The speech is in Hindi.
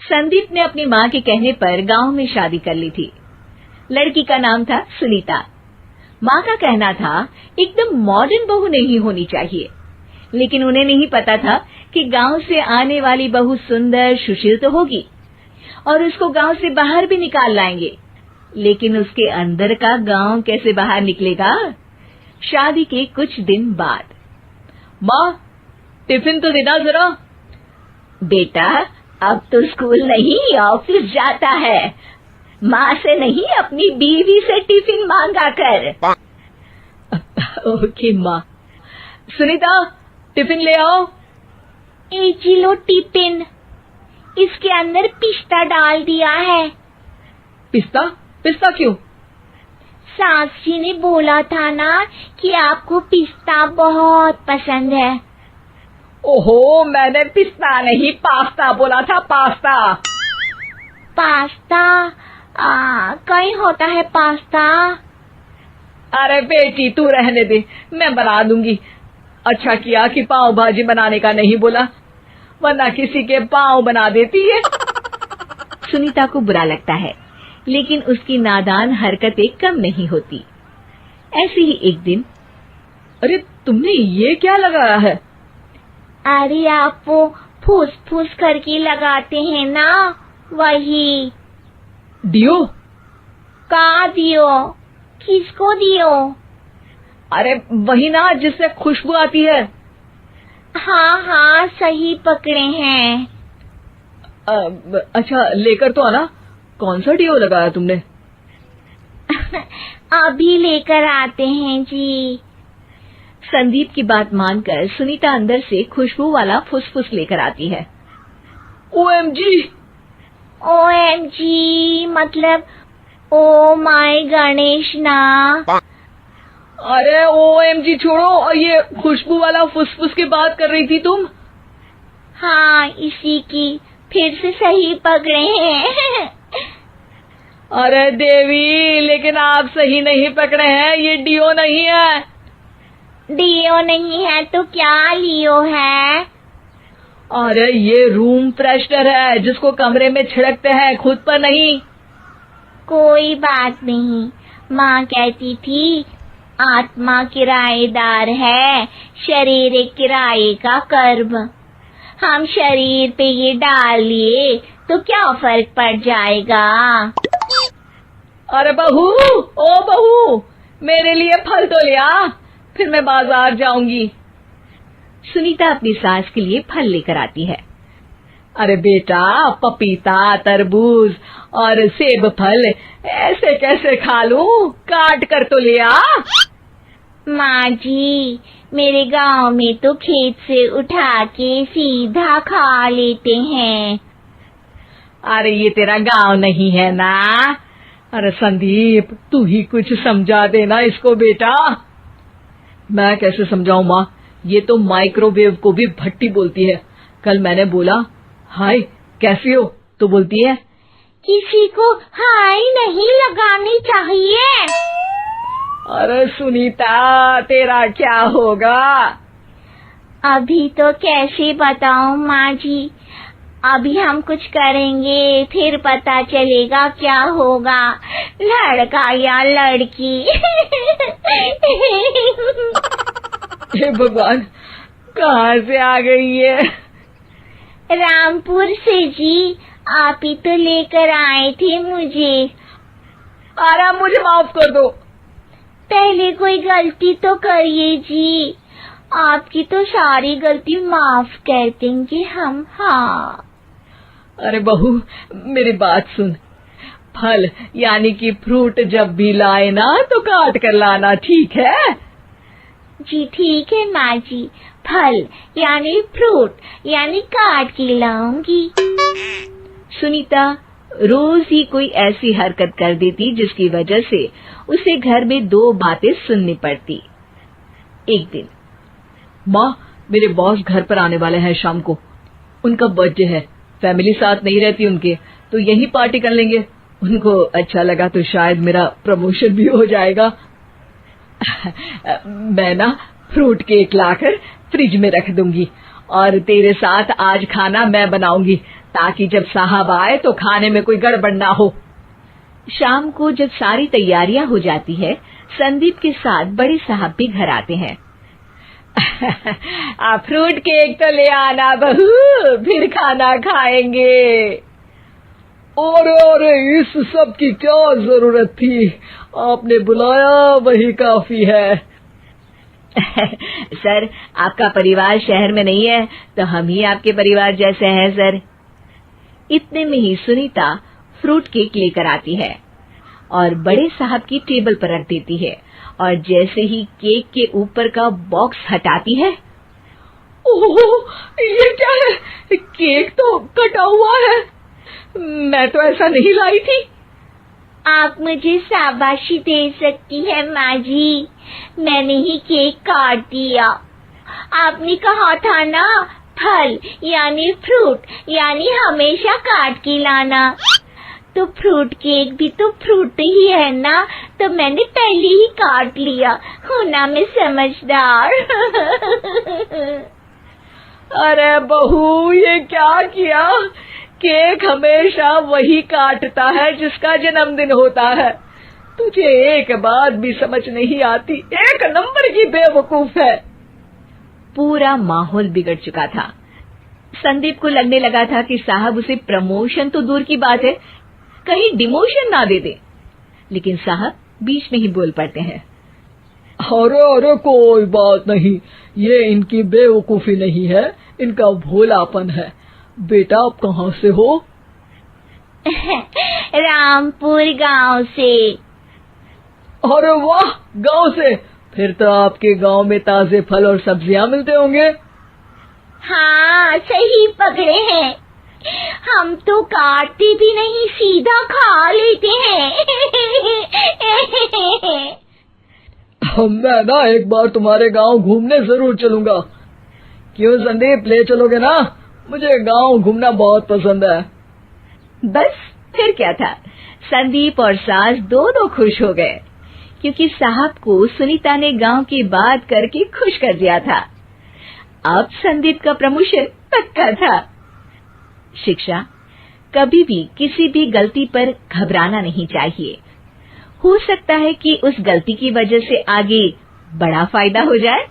संदीप ने अपनी माँ के कहने पर गांव में शादी कर ली थी। लड़की का नाम था सुनीता। माँ का कहना था एकदम मॉडर्न बहू नहीं होनी चाहिए, लेकिन उन्हें नहीं पता था कि गांव से आने वाली बहू सुंदर सुशील तो होगी और उसको गांव से बाहर भी निकाल लाएंगे, लेकिन उसके अंदर का गांव कैसे बाहर निकलेगा। शादी के कुछ दिन बाद, माँ टिफिन तो देना जरा। बेटा अब तो स्कूल नहीं ऑफिस जाता है, माँ से नहीं अपनी बीवी से टिफिन मांगा कर। ओके माँ। सुनीता टिफिन ले आओ। जी लो टिफिन, इसके अंदर पिस्ता डाल दिया है। पिस्ता? पिस्ता क्यों? सास जी ने बोला था ना कि आपको पिस्ता बहुत पसंद है। ओहो, मैंने पिस्ता नहीं पास्ता बोला था, पास्ता। पास्ता? कहीं होता है पास्ता? अरे बेटी तू रहने दे, मैं बना दूंगी। अच्छा किया कि पाव भाजी बनाने का नहीं बोला, वरना किसी के पाव बना देती है। सुनीता को बुरा लगता है, लेकिन उसकी नादान हरकतें कम नहीं होती। ऐसे ही एक दिन, अरे तुमने ये क्या लगाया है? अरे आप वो फूस फूस करके लगाते हैं ना, वही। डियो? का दियो? किसको दियो? अरे वही ना जिससे खुशबू आती है। हाँ सही पकड़े हैं। अच्छा लेकर तो आना। कौन सा डियो लगाया तुमने? अभी लेकर आते हैं जी। संदीप की बात मानकर सुनीता अंदर से खुशबू वाला फुसफुस लेकर आती है। ओएमजी! ओएमजी मतलब ओ माय गणेश ना। अरे ओएमजी छोड़ो, और ये खुशबू वाला फुसफुस की बात कर रही थी तुम? हाँ इसी की, फिर से सही पकड़े हैं। अरे देवी, लेकिन आप सही नहीं पकड़े हैं, ये डियो नहीं है। डियो नहीं है तो क्या लियो है? अरे ये रूम फ्रेशनर है, जिसको कमरे में छिड़कते हैं, खुद पर नहीं। कोई बात नहीं, माँ कहती थी आत्मा किराएदार है, शरीर एक किराए का कर्म। हम शरीर पे ये डाल लिए तो क्या फर्क पड़ जाएगा। अरे बहू, ओ बहू, मेरे लिए फल तो ले आ, फिर मैं बाजार जाऊंगी। सुनीता अपनी सास के लिए फल लेकर आती है। अरे बेटा, पपीता, तरबूज और सेब फल ऐसे कैसे खा लूं? काट कर तो ले आ। माँ जी, मेरे गांव में तो खेत से उठा के सीधा खा लेते हैं। अरे ये तेरा गांव नहीं है ना। अरे संदीप, तू ही कुछ समझा देना इसको बेटा। मैं कैसे समझाऊं माँ, ये तो माइक्रोवेव को भी भट्टी बोलती है। कल मैंने बोला हाय कैसी हो, तो बोलती है किसी को हाय नहीं लगानी चाहिए। अरे सुनीता, तेरा क्या होगा? अभी तो कैसे बताऊं माँ जी, अभी हम कुछ करेंगे फिर पता चलेगा क्या होगा, लड़का या लड़की। हे भगवान, कहाँ से आ गई है? रामपुर से जी, आप ही तो लेकर आए थे मुझे। अरे मुझे माफ कर दो। पहले कोई गलती तो करिए जी, आपकी तो सारी गलती माफ कर देंगे हम। हाँ अरे बहू, मेरी बात सुन। फल यानी कि फ्रूट जब भी लाए ना तो काट कर लाना, ठीक है? जी ठीक है माँ जी, फल यानी फ्रूट यानी काट के लाऊंगी। सुनीता रोज ही कोई ऐसी हरकत कर देती जिसकी वजह से उसे घर में दो बातें सुननी पड़ती। एक दिन, माँ मेरे बॉस घर पर आने वाले हैं शाम को, उनका बर्थडे है, फैमिली साथ नहीं रहती उनके, तो यही पार्टी कर लेंगे। उनको अच्छा लगा तो शायद मेरा प्रमोशन भी हो जाएगा। मैं ना फ्रूट केक लाकर फ्रिज में रख दूंगी और तेरे साथ आज खाना मैं बनाऊंगी, ताकि जब साहब आए तो खाने में कोई गड़बड़ ना हो। शाम को जब सारी तैयारियां हो जाती है, संदीप के साथ बड़े साहब भी घर आते हैं। फ्रूट केक तो ले आना बहू, फिर खाना खाएंगे। अरे इस सब की क्या जरूरत थी, आपने बुलाया वही काफी है। सर, आपका परिवार शहर में नहीं है तो हम ही आपके परिवार जैसे हैं सर। इतने में ही सुनीता फ्रूट केक लेकर आती है और बड़े साहब की टेबल पर रख देती है, और जैसे ही केक के ऊपर का बॉक्स हटाती है, ओह, ये क्या है? केक तो कटा हुआ है। मैं तो ऐसा नहीं लाई थी। आप मुझे शाबाशी दे सकती है माँ जी, मैंने ही केक काट दिया। आपने कहा था ना, फल यानी फ्रूट यानी हमेशा काट के लाना, तो फ्रूट केक भी तो फ्रूट ही है ना, तो मैंने पहले ही काट लिया। हूँ ना मैं समझदार। अरे बहू, ये क्या किया? केक हमेशा वही काटता है जिसका जन्मदिन होता है। तुझे एक बात भी समझ नहीं आती, एक नंबर की बेवकूफ है। पूरा माहौल बिगड़ चुका था। संदीप को लगने लगा था कि साहब उसे प्रमोशन तो दूर की बात है, कहीं डिमोशन ना दे दे, लेकिन साहब बीच में ही बोल पड़ते हैं। अरे कोई बात नहीं, ये इनकी बेवकूफी नहीं है, इनका भोलापन है। बेटा आप कहाँ से हो? रामपुर गांव से। अरे वाह, गांव से? फिर तो आपके गांव में ताजे फल और सब्जियां मिलते होंगे। हाँ, सही पकड़े हैं। हम तो काटते भी नहीं, सीधा खा लेते हैं। मैं ना एक बार तुम्हारे गांव घूमने जरूर चलूंगा। क्यों संदीप, ले चलोगे ना? मुझे गांव घूमना बहुत पसंद है। बस फिर क्या था, संदीप और सास दोनों खुश हो गए, क्योंकि साहब को सुनीता ने गांव की बात करके खुश कर दिया था। अब संदीप का प्रमोशन पक्का था। शिक्षा, कभी भी किसी भी गलती पर घबराना नहीं चाहिए। हो सकता है कि उस गलती की वजह से आगे बड़ा फायदा हो जाए।